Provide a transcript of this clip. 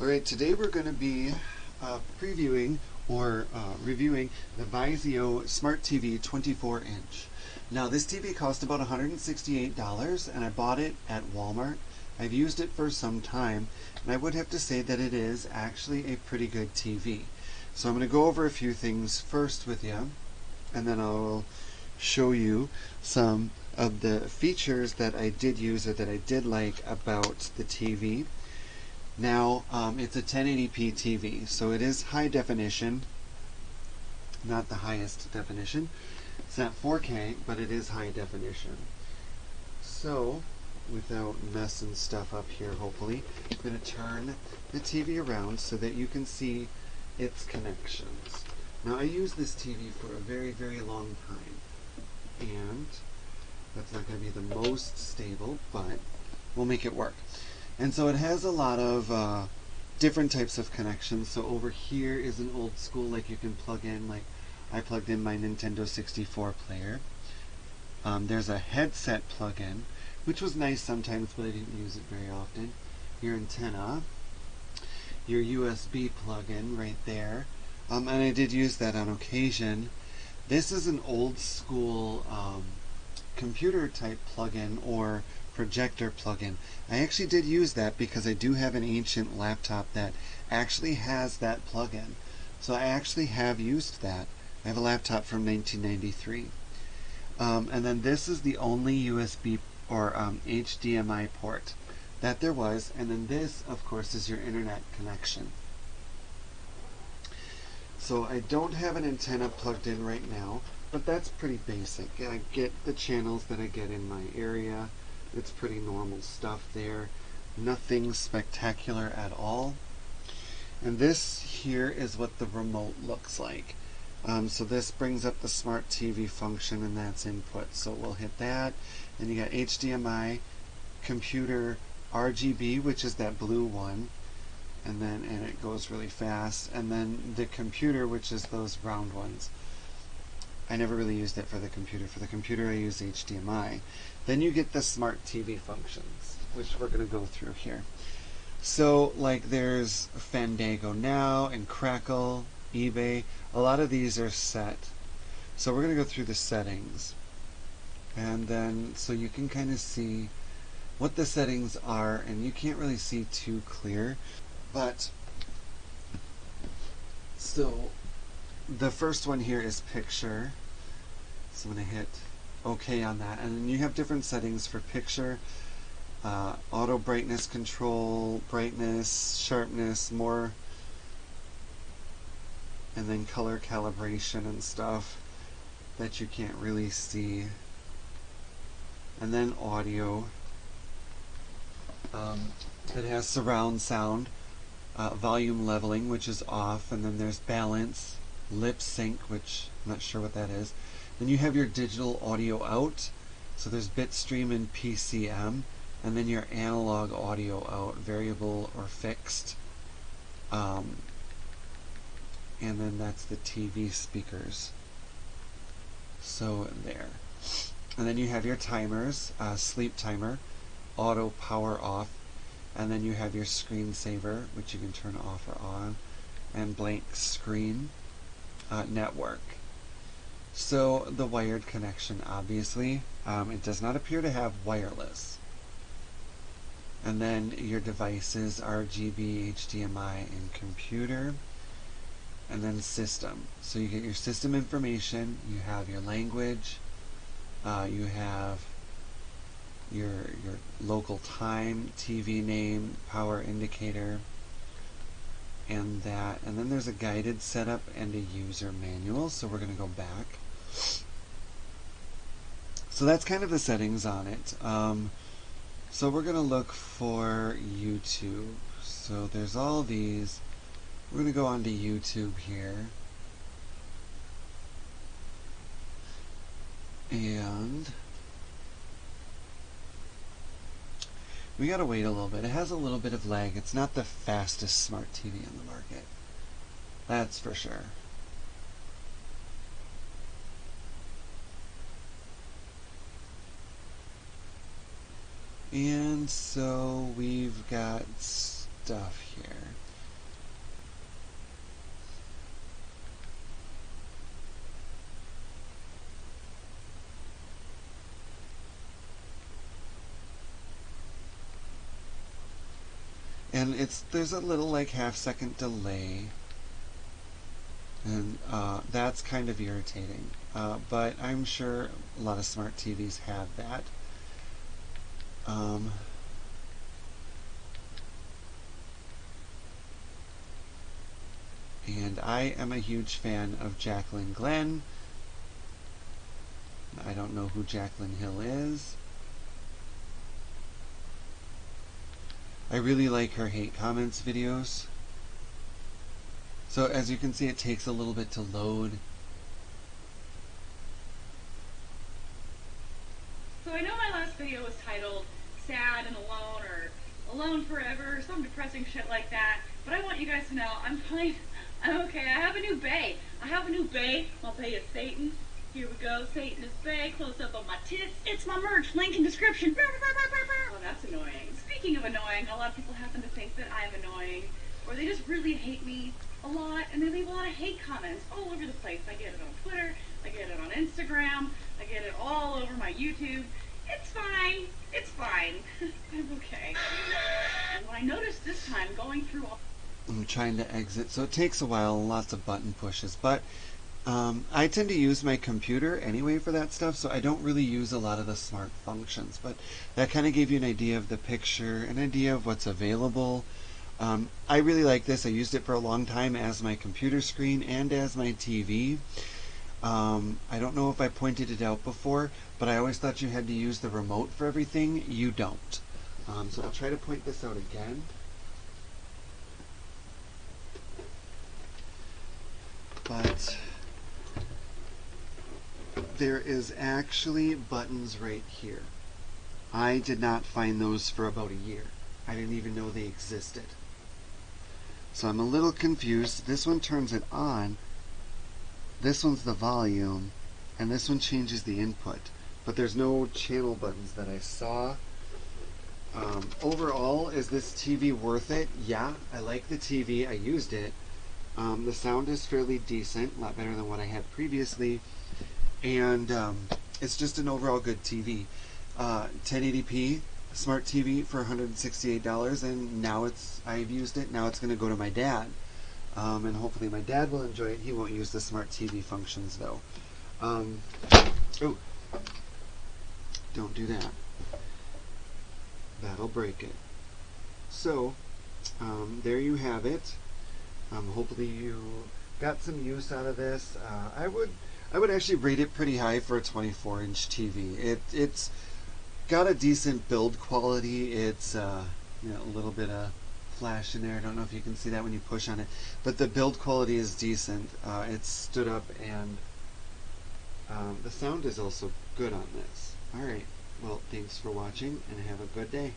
Alright, today we're going to be previewing or reviewing the Vizio Smart TV 24-inch. Now this TV cost about $168 and I bought it at Walmart. I've used it for some time and I would have to say that it is actually a pretty good TV. So I'm going to go over a few things first with you and then I'll show you some of the features that I did use or that I did like about the TV. Now, it's a 1080p TV, so it is high definition, not the highest definition. It's not 4K, but it is high definition. So, without messing stuff up here, hopefully, I'm going to turn the TV around so that you can see its connections. Now, I used this TV for a very, very long time, and that's not going to be the most stable, but we'll make it work. And so it has a lot of different types of connections. So over here is an old school, like you can plug in, like I plugged in my Nintendo 64 player. There's a headset plug-in, which was nice sometimes, but I didn't use it very often. Your antenna, your USB plug-in right there. And I did use that on occasion. This is an old school computer type plug-in or projector plug-in. I actually did use that because I do have an ancient laptop that actually has that plug-in. So I actually have used that. I have a laptop from 1993. And then this is the only USB or HDMI port that there was. And then this, of course, is your internet connection. So I don't have an antenna plugged in right now, but that's pretty basic. I get the channels that I get in my area. It's pretty normal stuff there. Nothing spectacular at all. And this here is what the remote looks like. So this brings up the smart TV function and that's input. So we'll hit that. And you got HDMI, computer, RGB, which is that blue one. And it goes really fast. And then the computer, which is those round ones. I never really used it for the computer. For the computer I use HDMI. Then you get the smart TV functions, which we're going to go through here. So like there's Fandango Now and Crackle, eBay. A lot of these are set. So we're going to go through the settings. And then so you can kind of see what the settings are, and you can't really see too clear. But so the first one here is picture. So I'm going to hit OK on that. And then you have different settings for picture, auto brightness control, brightness, sharpness, more, and then color calibration and stuff that you can't really see. And then audio. It has surround sound, volume leveling, which is off, and then there's balance, lip sync, which I'm not sure what that is. Then you have your digital audio out, so there's bitstream and PCM, and then your analog audio out, variable or fixed, and then that's the TV speakers. So there. And then you have your timers, sleep timer, auto power off, and then you have your screensaver, which you can turn off or on, and blank screen, network. So the wired connection, obviously, it does not appear to have wireless. And then your devices, RGB, HDMI, and computer. And then system. So you get your system information, you have your language, you have your local time, TV name, power indicator, and that. And then there's a guided setup and a user manual, so we're going to go back. So that's kind of the settings on it. So we're going to look for YouTube. So there's all these. We're going to go on to YouTube here. And we got to wait a little bit. It has a little bit of lag. It's not the fastest smart TV on the market. That's for sure. And so we've got stuff here. And there's a little like half-second delay, and that's kind of irritating. But I'm sure a lot of smart TVs have that. And I am a huge fan of Jacqueline Glenn. I don't know who Jacqueline Hill is. I really like her hate comments videos. So as you can see, it takes a little bit to load. So I know my last video was titled Sad and Alone or Alone Forever or some depressing shit like that, but I want you guys to know I'm fine. I'm okay. I have a new bae. My bae is Satan. Here we go. Satan is bae. Close up on my tits. It's my merch. Link in description. Oh, that's annoying. Speaking of annoying, a lot of people happen to think that I'm annoying, or they just really hate me a lot, and they leave a lot of hate comments all over the place. I get it on Twitter. I get it on Instagram. I get it all over my YouTube. It's fine. It's fine. I'm okay. And what I noticed this time going through all... I'm trying to exit, so it takes a while, lots of button pushes, but I tend to use my computer anyway for that stuff, so I don't really use a lot of the smart functions, but that kind of gave you an idea of the picture, an idea of what's available. I really like this. I used it for a long time as my computer screen and as my TV. I don't know if I pointed it out before, but I always thought you had to use the remote for everything. You don't. So I'll try to point this out again. But there is actually buttons right here. I did not find those for about a year. I didn't even know they existed. So I'm a little confused. This one turns it on. This one's the volume, and this one changes the input. But there's no channel buttons that I saw. Overall, is this TV worth it? Yeah, I like the TV. I used it. The sound is fairly decent, a lot better than what I had previously, and it's just an overall good TV. 1080p smart TV for $168, and now I've used it. Now it's going to go to my dad, and hopefully my dad will enjoy it. He won't use the smart TV functions though. Oh, don't do that. That'll break it. So there you have it. Hopefully you got some use out of this. I would actually rate it pretty high for a 24-inch TV. It's got a decent build quality. It's a little bit of flash in there. I don't know if you can see that when you push on it, but the build quality is decent. It's stood up, and the sound is also good on this. Alright, well, thanks for watching, and have a good day.